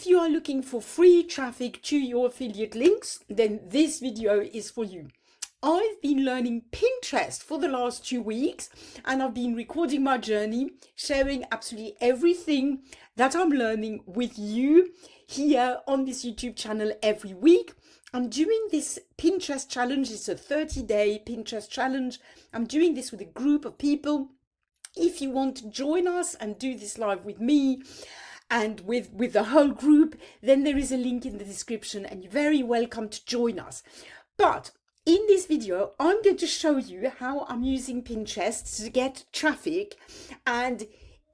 you are looking for free traffic to your affiliate links, then this video is for you. I've been learning Pinterest for the last 2 weeks, and I've been recording my journey, sharing absolutely everything that I'm learning with you here on this YouTube channel every week. I'm doing this Pinterest challenge. It's a 30-day Pinterest challenge. I'm doing this with a group of people. If you want to join us and do this live with me and with the whole group, then there is a link in the description and you're very welcome to join us. But in this video, I'm going to show you how I'm using Pinterest to get traffic, and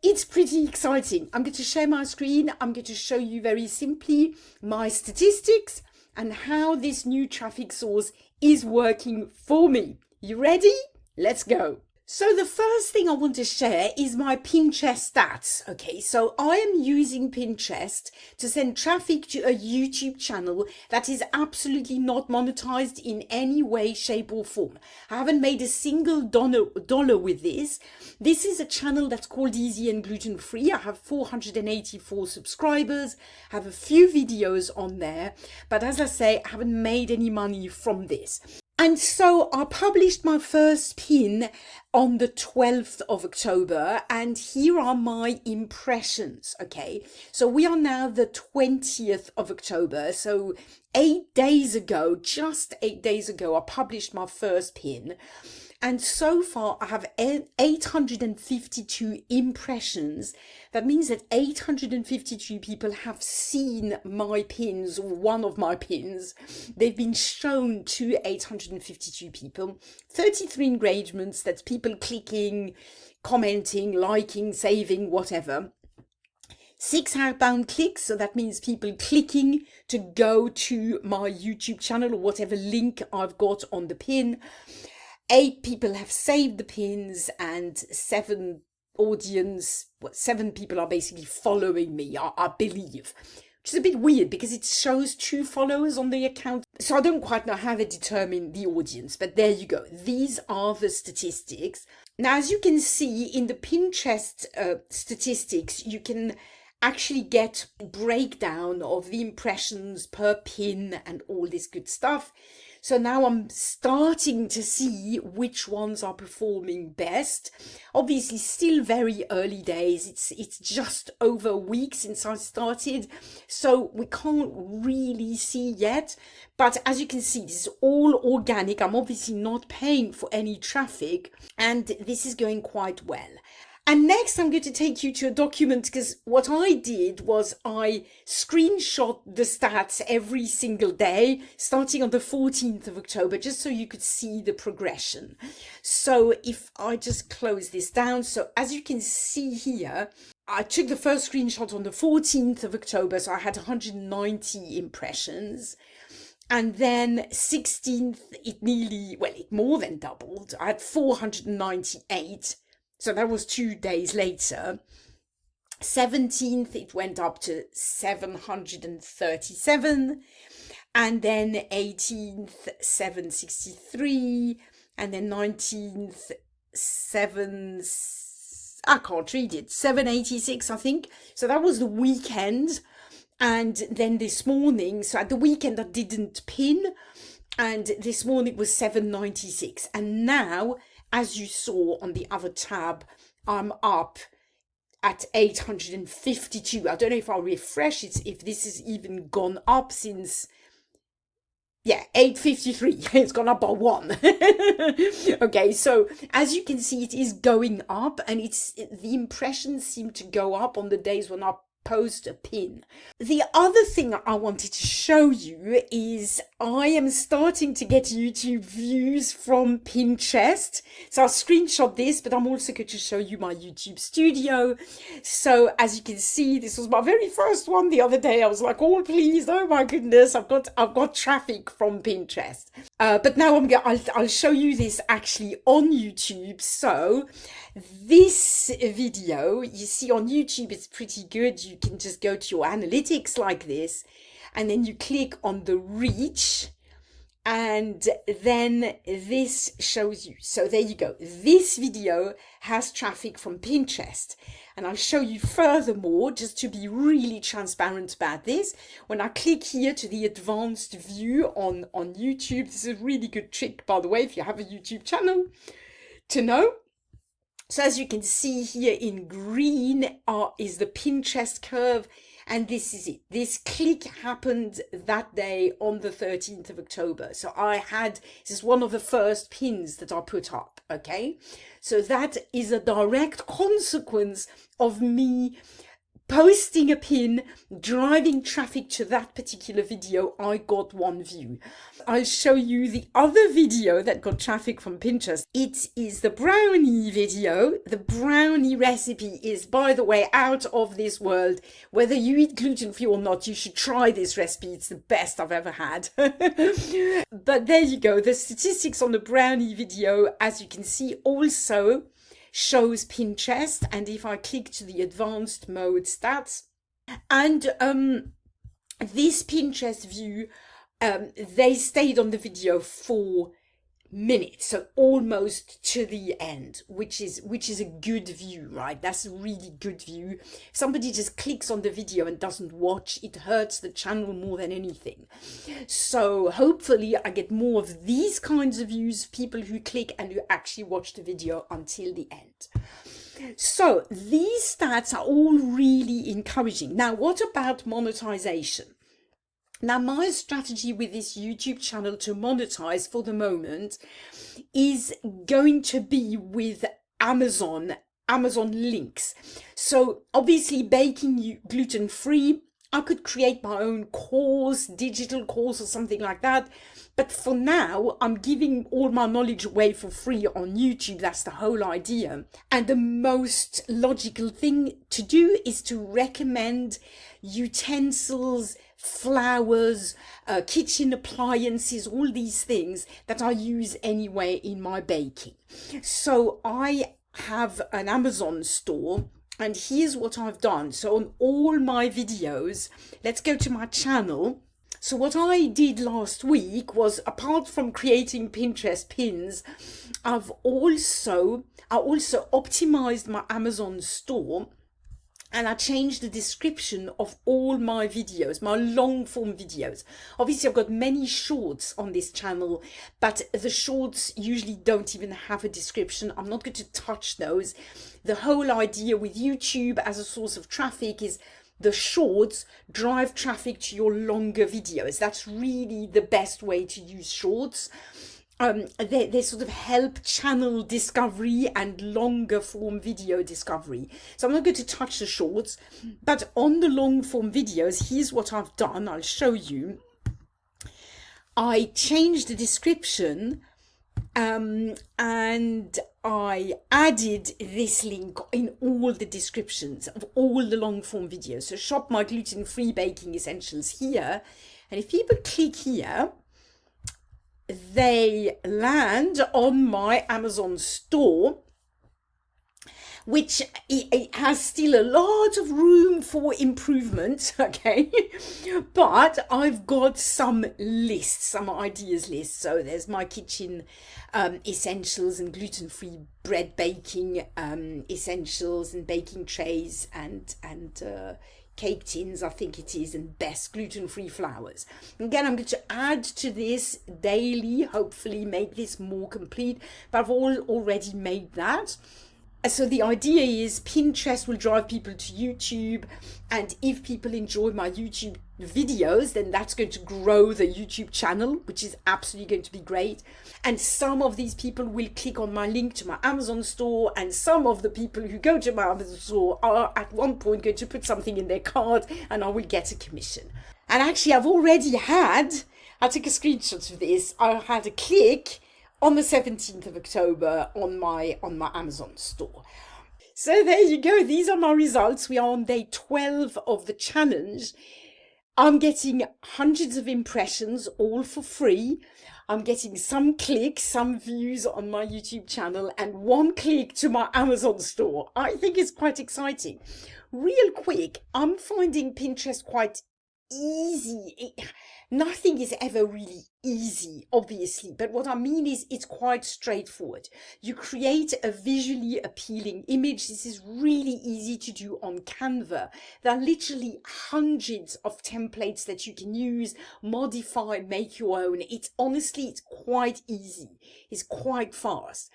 it's pretty exciting. I'm going to share my screen. I'm going to show you very simply my statistics and how this new traffic source is working for me. You ready? Let's go. So the first thing I want to share is my Pinterest stats. Okay, so I am using Pinterest to send traffic to a YouTube channel that is absolutely not monetized in any way, shape or form. I haven't made a single dollar with this. This is a channel that's called Easy and Gluten Free. I have 484 subscribers, I have a few videos on there, but as I say, I haven't made any money from this. And so I published my first pin on the 12th of October, and here are my impressions. Okay, so we are now the 20th of October. So 8 days ago, just 8 days ago, I published my first pin. And so far I have 852 impressions. That means that 852 people have seen my pins, or one of my pins. They've been shown to 852 people. 33 engagements, that's people clicking, commenting, liking, saving, whatever. 6 outbound clicks, so that means people clicking to go to my YouTube channel or whatever link I've got on the pin. 8 people have saved the pins, and 7 people are basically following me, I believe. Which is a bit weird because it shows 2 followers on the account. So I don't quite know how they determine the audience, but there you go. These are the statistics. Now, as you can see in the Pinterest statistics, you can actually get a breakdown of the impressions per pin and all this good stuff. So now I'm starting to see which ones are performing best. Obviously, still very early days. It's just over a week since I started, so we can't really see yet. But as you can see, this is all organic. I'm obviously not paying for any traffic, and this is going quite well. And next I'm going to take you to a document, because what I did was I screenshot the stats every single day, starting on the 14th of October, just so you could see the progression. So if I just close this down, so as you can see here, I took the first screenshot on the 14th of October, so I had 190 impressions. And then 16th, it more than doubled. I had 498. So that was 2 days later. 17th, it went up to 737. And then 18th, 763. And then 19th, I can't read it, 786, I think. So that was the weekend. And then this morning, so at the weekend I didn't pin. And this morning was 796. And now, as you saw on the other tab, I'm up at 852. I don't know if I'll refresh it, if this has even gone up since, 853. It's gone up by 1. Okay, so as you can see, it is going up, and the impressions seem to go up on the days when I post a pin. The other thing I wanted to show you is I am starting to get YouTube views from Pinterest. So I'll screenshot this, but I'm also going to show you my YouTube studio. So as you can see, this was my very first one the other day. I was like, oh please, oh my goodness, I've got traffic from Pinterest. But now I'll show you this actually on YouTube. So this video, you see on YouTube, it's pretty good. You can just go to your analytics like this, and then you click on the reach, And then this shows you. So there you go. This video has traffic from Pinterest. And I'll show you furthermore, just to be really transparent about this. When I click here to the advanced view on YouTube, this is a really good trick, by the way, if you have a YouTube channel, to know. So as you can see here in green is the Pinterest curve. And this is it. This click happened that day on the 13th of October. So this is one of the first pins that I put up, okay? So that is a direct consequence of me posting a pin, driving traffic to that particular video. I got one view. I'll show you the other video that got traffic from Pinterest. It is the brownie video. The brownie recipe is, by the way, out of this world. Whether you eat gluten-free or not, you should try this recipe. It's the best I've ever had. But there you go. The statistics on the brownie video, as you can see, also shows Pinterest. And if I click to the advanced mode stats, and this Pinterest view, they stayed on the video for minutes, so almost to the end, which is a good view, right? That's a really good view. If somebody just clicks on the video and doesn't watch, it hurts the channel more than anything. So hopefully I get more of these kinds of views, people who click and who actually watch the video until the end. So these stats are all really encouraging. Now, what about monetization? Now, my strategy with this YouTube channel to monetize for the moment is going to be with Amazon links. So obviously baking gluten-free, I could create my own course, digital course or something like that. But for now, I'm giving all my knowledge away for free on YouTube. That's the whole idea. And the most logical thing to do is to recommend utensils, flowers, kitchen appliances, all these things that I use anyway in my baking. So I have an Amazon store, and here's what I've done. So on all my videos, let's go to my channel. So what I did last week was, apart from creating Pinterest pins, I also optimized my Amazon store. And I changed the description of all my videos, my long form videos. Obviously, I've got many shorts on this channel, but the shorts usually don't even have a description. I'm not going to touch those. The whole idea with YouTube as a source of traffic is the shorts drive traffic to your longer videos. That's really the best way to use shorts. They sort of help channel discovery and longer form video discovery. So I'm not going to touch the shorts, but on the long form videos, here's what I've done. I'll show you. I changed the description and I added this link in all the descriptions of all the long form videos. So shop my gluten-free baking essentials here. And if people click here, they land on my Amazon store, which it has still a lot of room for improvement, okay? But I've got some lists, some ideas lists. So there's my kitchen essentials and gluten-free bread baking essentials and baking trays and cake tins, I think it is, and best gluten-free flours. Again, I'm going to add to this daily, hopefully make this more complete, but I've already made that. So the idea is Pinterest will drive people to YouTube, and if people enjoy my YouTube videos, then that's going to grow the YouTube channel, which is absolutely going to be great. And some of these people will click on my link to my Amazon store, and some of the people who go to my Amazon store are at one point going to put something in their cart, and I will get a commission. And actually, I took a screenshot of this. I had a click on the 17th of October on my Amazon store. So there you go. These are my results. We are on day 12 of the challenge. I'm getting hundreds of impressions, all for free. I'm getting some clicks, some views on my YouTube channel, and one click to my Amazon store. I think it's quite exciting. Real quick, I'm finding Pinterest quite easy. Nothing is ever really easy, obviously, but what I mean is it's quite straightforward. You create a visually appealing image. This is really easy to do on Canva. There are literally hundreds of templates that you can use, modify, make your own. It's quite easy. It's quite fast.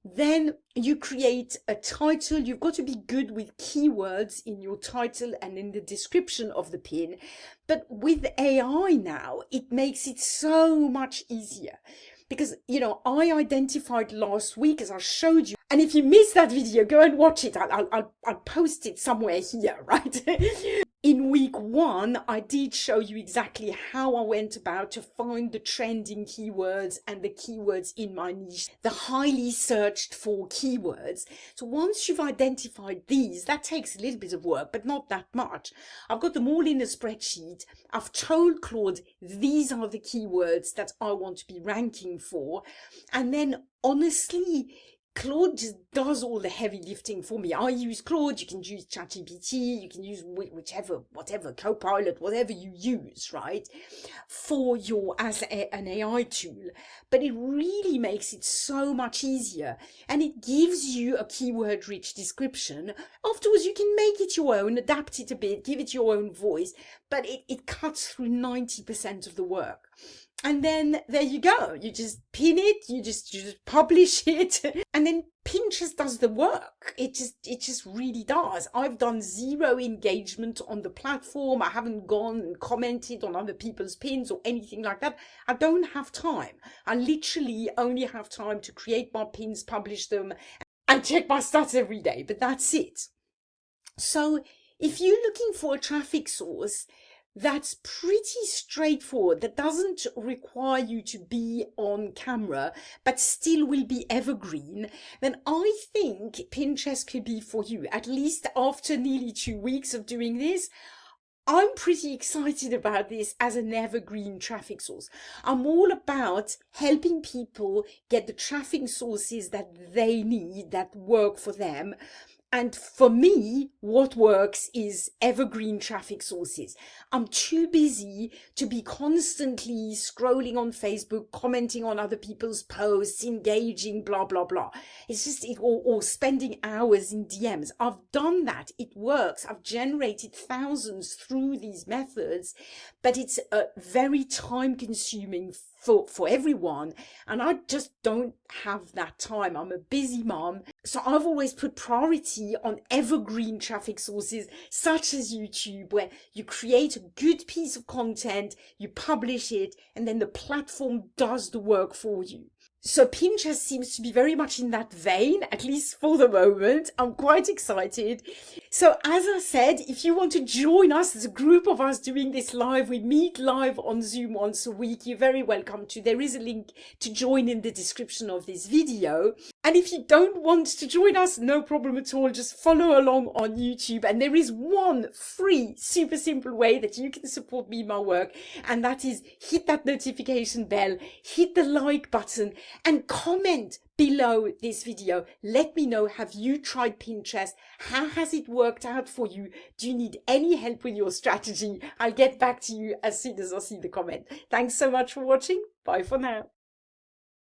Then you create a title. You've got to be good with keywords in your title and in the description of the pin. But with AI now, it makes it so much easier. Because, I identified last week, as I showed you, and if you missed that video, go and watch it. I'll post it somewhere here, right? In week 1, I did show you exactly how I went about to find the trending keywords and the keywords in my niche, the highly searched for keywords. So once you've identified these, that takes a little bit of work, but not that much. I've got them all in a spreadsheet. I've told Claude, these are the keywords that I want to be ranking for. And then honestly, Claude just does all the heavy lifting for me. I use Claude, you can use ChatGPT, you can use whatever, Copilot, whatever you use, right, for an AI tool. But it really makes it so much easier, and it gives you a keyword-rich description. Afterwards, you can make it your own, adapt it a bit, give it your own voice, but it cuts through 90% of the work. And then there you go. You just pin it, you just publish it, and then Pinterest does the work. It just really does. I've done 0 engagement on the platform. I haven't gone and commented on other people's pins or anything like that. I don't have time. I literally only have time to create my pins, publish them, and check my stats every day, but that's it. So if you're looking for a traffic source that's pretty straightforward, that doesn't require you to be on camera, but still will be evergreen, then I think Pinterest could be for you. At least after nearly 2 weeks of doing this, I'm pretty excited about this as an evergreen traffic source. I'm all about helping people get the traffic sources that they need, that work for them. And for me, what works is evergreen traffic sources. I'm too busy to be constantly scrolling on Facebook, commenting on other people's posts, engaging, blah, blah, blah. It's just, or spending hours in DMs. I've done that. It works. I've generated thousands through these methods, but it's very time consuming for everyone, and I just don't have that time. I'm a busy mom, so I've always put priority on evergreen traffic sources such as YouTube, where you create a good piece of content, you publish it, and then the platform does the work for you. So Pinterest seems to be very much in that vein, at least for the moment. I'm quite excited. So as I said, if you want to join us, there's a group of us doing this live. We meet live on Zoom once a week. You're very welcome to. There is a link to join in the description of this video. And if you don't want to join us, no problem at all. Just follow along on YouTube. And there is one free, super simple way that you can support me in my work. And that is hit that notification bell, hit the like button, and comment below this video. Let me know, have you tried Pinterest? How has it worked out for you? Do you need any help with your strategy? I'll get back to you as soon as I see the comment. Thanks so much for watching. Bye for now.